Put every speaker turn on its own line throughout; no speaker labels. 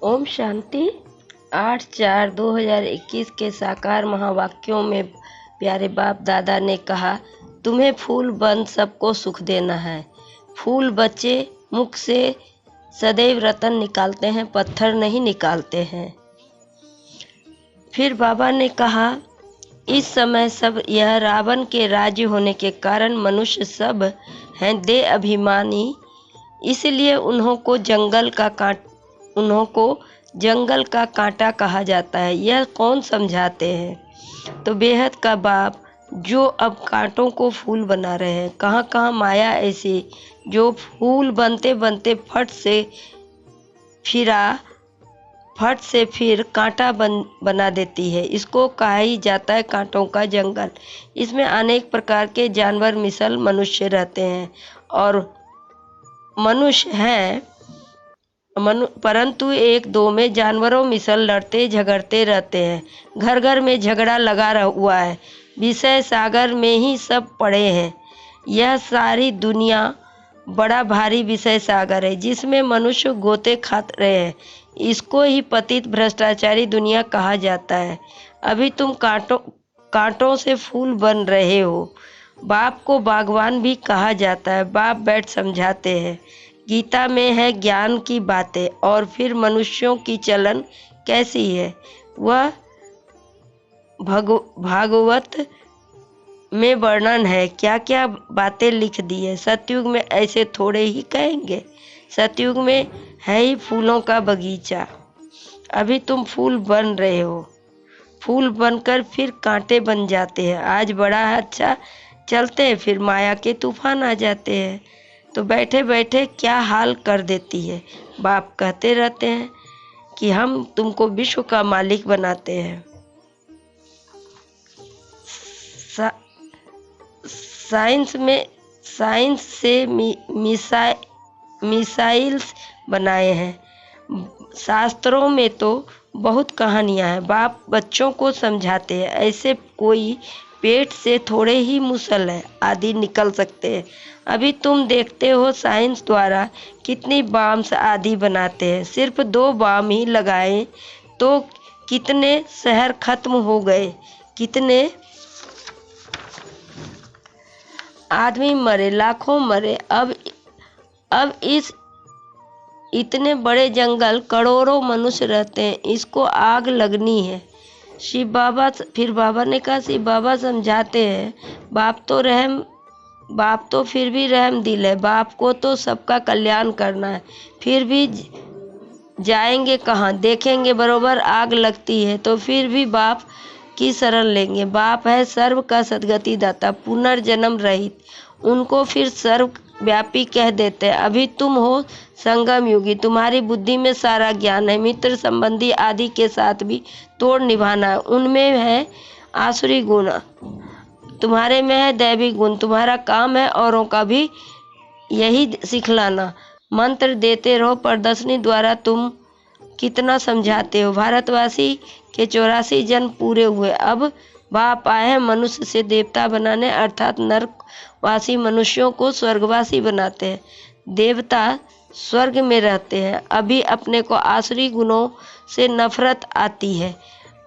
ओम शांति। 8/4/2021 के साकार महावाक्यों में प्यारे बाप दादा ने कहा, तुम्हें फूल बन सबको सुख देना है। फूल बच्चे मुख से सदैव रतन निकालते हैं, पत्थर नहीं निकालते हैं। फिर बाबा ने कहा, इस समय सब यह रावण के राज्य होने के कारण मनुष्य सब हैं देह अभिमानी, इसलिए उन्हों को जंगल का कांटा कहा जाता है। यह कौन समझाते हैं? तो बेहद का बाप जो अब कांटों को फूल बना रहे हैं। कहाँ कहाँ माया ऐसी जो फूल बनते बनते फट से फिर कांटा बना देती है। इसको कहा ही जाता है कांटों का जंगल। इसमें अनेक प्रकार के जानवर मिसल मनुष्य रहते हैं और मनुष्य हैं, परंतु एक दो में जानवरों मिसल लड़ते झगड़ते रहते हैं। घर घर में झगड़ा लगा हुआ है। विषय सागर में ही सब पड़े हैं। यह सारी दुनिया बड़ा भारी विषय सागर है जिसमें मनुष्य गोते खात रहे हैं। इसको ही पतित भ्रष्टाचारी दुनिया कहा जाता है। अभी तुम कांटों से फूल बन रहे हो। बाप को बागवान भी कहा जाता है। बाप बैठ समझाते हैं। गीता में है ज्ञान की बातें और फिर मनुष्यों की चलन कैसी है वह भागवत में वर्णन है। क्या क्या बातें लिख दी है। सतयुग में ऐसे थोड़े ही कहेंगे। सतयुग में है ही फूलों का बगीचा। अभी तुम फूल बन रहे हो। फूल बनकर फिर कांटे बन जाते हैं। आज बड़ा अच्छा चलते हैं, फिर माया के तूफान आ जाते हैं तो बैठे बैठे क्या हाल कर देती है। बाप कहते रहते हैं कि हम तुमको विश्व का मालिक बनाते हैं। साइंस से मिसाइल्स बनाए हैं। शास्त्रों में तो बहुत कहानियां हैं। बाप बच्चों को समझाते हैं ऐसे कोई पेट से थोड़े ही मुसल है आदि निकल सकते हैं। अभी तुम देखते हो साइंस द्वारा कितनी बॉम्ब्स आदि बनाते हैं। सिर्फ 2 बॉम्ब ही लगाए तो कितने शहर खत्म हो गए, कितने आदमी मरे, लाखों मरे। अब इस इतने बड़े जंगल करोड़ों मनुष्य रहते हैं, इसको आग लगनी है। शिव बाबा फिर बाबा ने कहा, शिव बाबा समझाते हैं बाप तो फिर भी रहम दिल है। बाप को तो सबका कल्याण करना है। फिर भी जाएंगे कहाँ? देखेंगे बरोबर आग लगती है तो फिर भी बाप की शरण लेंगे। बाप है सर्व का सद्गति दाता, पुनर्जन्म रहित। उनको फिर सर्वव्यापी कह देते हैं। अभी तुम हो संगम युगी, तुम्हारी बुद्धि में सारा ज्ञान है। मित्र संबंधी आदि के साथ भी तोड़ निभाना है। उनमें है आसुरी गुण, तुम्हारे में है दैवी गुण। तुम्हारा काम है औरों का भी यही सिखलाना। मंत्र देते रहो। प्रदर्शनी द्वारा तुम कितना समझाते हो। भारतवासी के 84 जन्म पूरे हुए। अब बाप आए हैं मनुष्य से देवता बनाने, अर्थात नरकवासी मनुष्यों को स्वर्गवासी बनाते हैं। देवता स्वर्ग में रहते हैं। अभी अपने को आसुरी गुणों से नफरत आती है।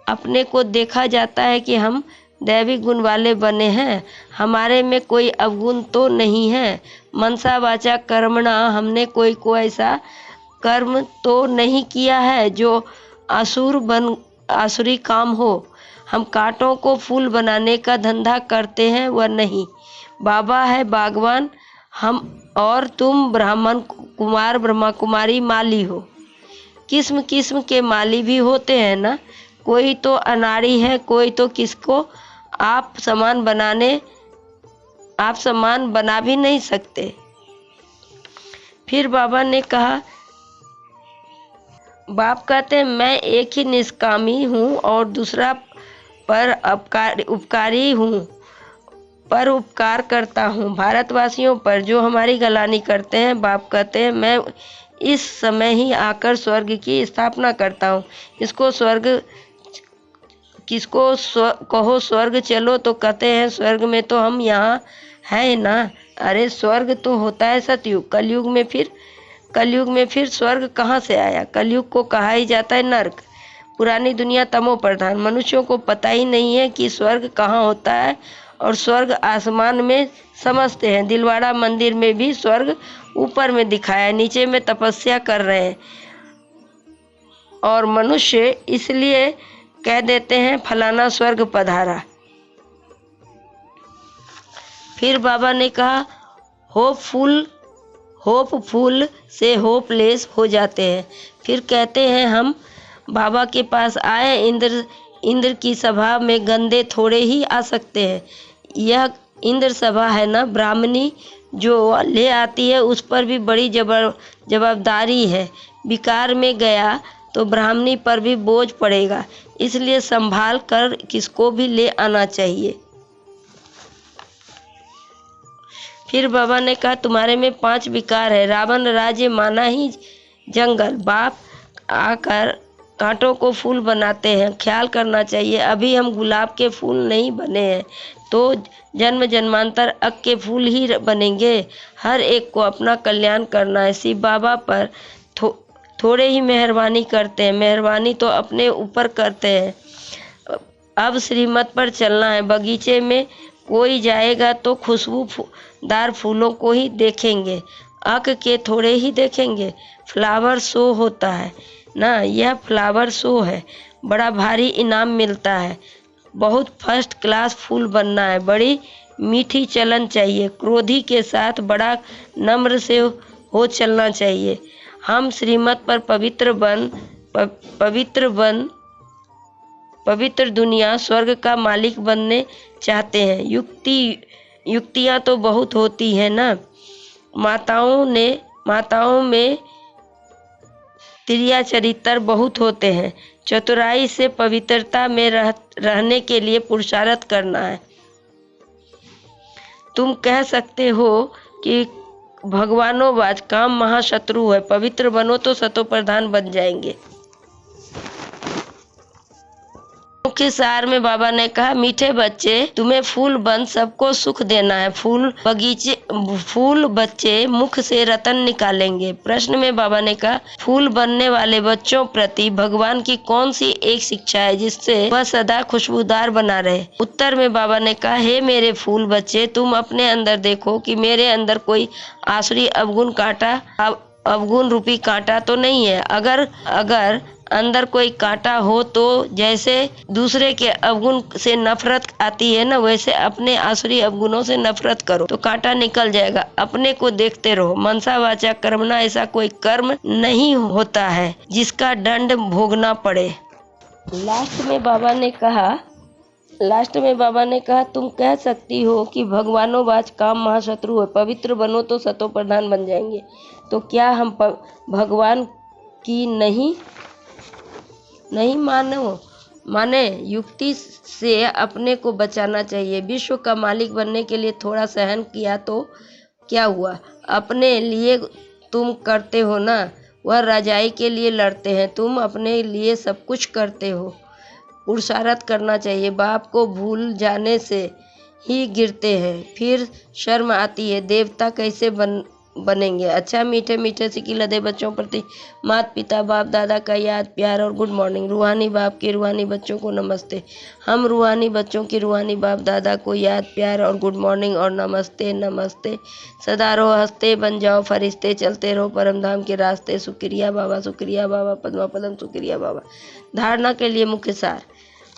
अपने को देखा जाता है कि हम दैवी गुण वाले बने हैं, हमारे में कोई अवगुण तो नहीं है। मनसा वाचा कर्मणा, हमने कोई को ऐसा कर्म तो नहीं किया है जो आसुरी काम हो। हम कांटों को फूल बनाने का धंधा करते हैं वह नहीं। बाबा है बागवान, हम और तुम ब्राह्मण कुमार ब्रह्मा कुमारी माली हो। किस्म किस्म के माली भी होते हैं ना। कोई तो अनाड़ी है, कोई तो किसको आप समान बना भी नहीं सकते। फिर बाबा ने कहा, बाप कहते हैं मैं एक ही निष्कामी हूँ और दूसरा पर उपकारी हूँ, पर उपकार करता हूँ भारतवासियों पर जो हमारी गलानी करते हैं। बाप कहते हैं मैं इस समय ही आकर स्वर्ग की स्थापना करता हूँ। कहो स्वर्ग चलो तो कहते हैं स्वर्ग में तो हम यहाँ है ना। अरे स्वर्ग तो होता है सतयुग, कलयुग में फिर कलयुग में फिर स्वर्ग कहाँ से आया? कलयुग को कहा ही जाता है नर्क। पुरानी दुनिया तमो प्रधान, मनुष्यों को पता ही नहीं है कि स्वर्ग कहाँ होता है, और स्वर्ग आसमान में समझते हैं। दिलवाड़ा मंदिर में भी स्वर्ग ऊपर में दिखाया, नीचे में तपस्या कर रहे हैं, और मनुष्य इसलिए कह देते हैं फलाना स्वर्ग पधारा। फिर बाबा ने कहा होपफुल से होपलेस हो जाते हैं। फिर कहते हैं हम बाबा के पास आए, इंद्र की सभा में गंदे थोड़े ही आ सकते हैं। यह इंद्र सभा है ना, ब्राह्मणी जो ले आती है उस पर भी बड़ी जवाबदारी है। विकार में गया तो ब्राह्मणी पर भी बोझ पड़ेगा, इसलिए संभाल कर किसको भी ले आना चाहिए। फिर बाबा ने कहा तुम्हारे में 5 विकार है। रावण राज्य माना ही जंगल, बाप आकर कांटों को फूल बनाते हैं, ख्याल करना चाहिए। अभी हम गुलाब के फूल नहीं बने हैं तो जन्म जन्मांतर अक के फूल ही बनेंगे। हर एक को अपना कल्याण करना है। शिव बाबा पर थोड़े ही मेहरबानी करते हैं, मेहरबानी तो अपने ऊपर करते हैं। अब श्रीमत पर चलना है। बगीचे में कोई जाएगा तो खुशबूदार फूलों को ही देखेंगे, अक के थोड़े ही देखेंगे। फ्लावर शो होता है ना, यह फ्लावर शो है, बड़ा भारी इनाम मिलता है। बहुत फर्स्ट क्लास फूल बनना है, बड़ी मीठी चलन चाहिए, क्रोधी के साथ बड़ा नम्र से हो चलना चाहिए। हम श्रीमत पर पवित्र दुनिया स्वर्ग का मालिक बनने चाहते हैं। युक्तियाँ तो बहुत होती हैं ना। माताओं में त्रिया चरित्र बहुत होते हैं। चतुराई से पवित्रता में रहने के लिए पुरुषार्थ करना है। तुम कह सकते हो कि भगवानोवाच काम महाशत्रु है, पवित्र बनो तो सतो प्रधान बन जाएंगे। मुख्य सार में बाबा ने कहा मीठे बच्चे तुम्हें फूल बन सबको सुख देना है। फूल बच्चे मुख से रतन निकालेंगे। प्रश्न में बाबा ने कहा फूल बनने वाले बच्चों प्रति भगवान की कौन सी एक शिक्षा है जिससे वह सदा खुशबूदार बना रहे? उत्तर में बाबा ने कहा हे मेरे फूल बच्चे, तुम अपने अंदर देखो कि मेरे अंदर कोई आसुरी अवगुण रूपी कांटा तो नहीं है। अगर अंदर कोई कांटा हो तो जैसे दूसरे के अवगुण से नफरत आती है ना, वैसे अपने आसुरी अवगुणों से नफरत करो तो कांटा निकल जाएगा। अपने को देखते रहो। मनसा वाचा कर्मणा, ऐसा कोई कर्म नहीं होता है जिसका दंड भोगना पड़े। लास्ट में बाबा ने कहा तुम कह सकती हो कि भगवानोवाच काम महाशत्रु है, पवित्र बनो तो सतो प्रधान बन जाएंगे। तो क्या हम भगवान की नहीं माने? युक्ति से अपने को बचाना चाहिए। विश्व का मालिक बनने के लिए थोड़ा सहन किया तो क्या हुआ? अपने लिए तुम करते हो ना, वह रजाई के लिए लड़ते हैं, तुम अपने लिए सब कुछ करते हो। पुरुषार्थ करना चाहिए। बाप को भूल जाने से ही गिरते हैं, फिर शर्म आती है। देवता कैसे बनेंगे? अच्छा मीठे मीठे से लदे बच्चों प्रति माता पिता बाप दादा का याद प्यार और गुड मॉर्निंग। रूहानी बाप के रूहानी बच्चों को नमस्ते। हम रूहानी बच्चों की रूहानी बाप दादा को याद प्यार और गुड मॉर्निंग और नमस्ते नमस्ते। सदा रहो हंसते, बन जाओ फरिश्ते, चलते रहो परमधाम के रास्ते। शुक्रिया बाबा पद्मा पदम शुक्रिया बाबा। धारणा के लिए मुख्य सार।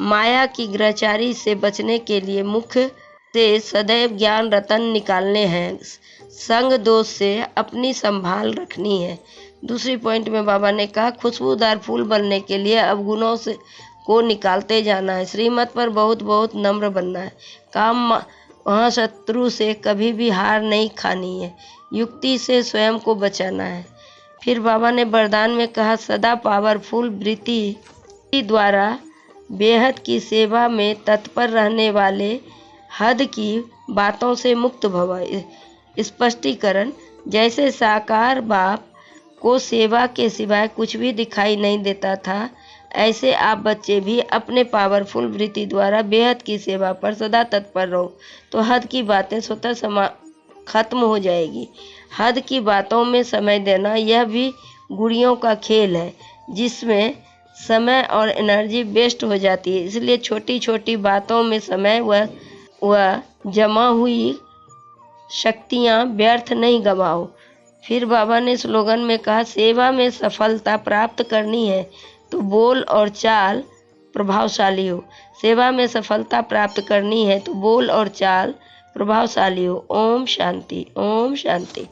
माया की ग्रहचारी से बचने के लिए मुख्य से सदैव ज्ञान रतन निकालने हैं। संग दोष से अपनी संभाल रखनी है। दूसरी पॉइंट में बाबा ने कहा खुशबूदार फूल बनने के लिए अवगुणों से को निकालते जाना है। श्रीमत पर बहुत नम्र बनना है। काम महाशत्रु से कभी भी हार नहीं खानी है। युक्ति से स्वयं को बचाना है। फिर बाबा ने वरदान में कहा सदा पावरफुल वृत्ति द्वारा बेहद की सेवा में तत्पर रहने वाले हद की बातों से मुक्त भव। स्पष्टीकरण, जैसे साकार बाप को सेवा के सिवाय कुछ भी दिखाई नहीं देता था, ऐसे आप बच्चे भी अपने पावरफुल वृत्ति द्वारा बेहद की सेवा पर सदा तत्पर रहो, तो हद की बातें स्वतः खत्म हो जाएगी। हद की बातों में समय देना यह भी गुड़ियों का खेल है, जिसमें समय और एनर्जी वेस्ट हो जाती है। इसलिए छोटी छोटी बातों में समय व जमा हुई शक्तियाँ व्यर्थ नहीं गवाओ। फिर बाबा ने स्लोगन में कहा, सेवा में सफलता प्राप्त करनी है तो बोल और चाल प्रभावशाली हो। सेवा में सफलता प्राप्त करनी है तो बोल और चाल प्रभावशाली हो। ओम शांति, ओम शांति।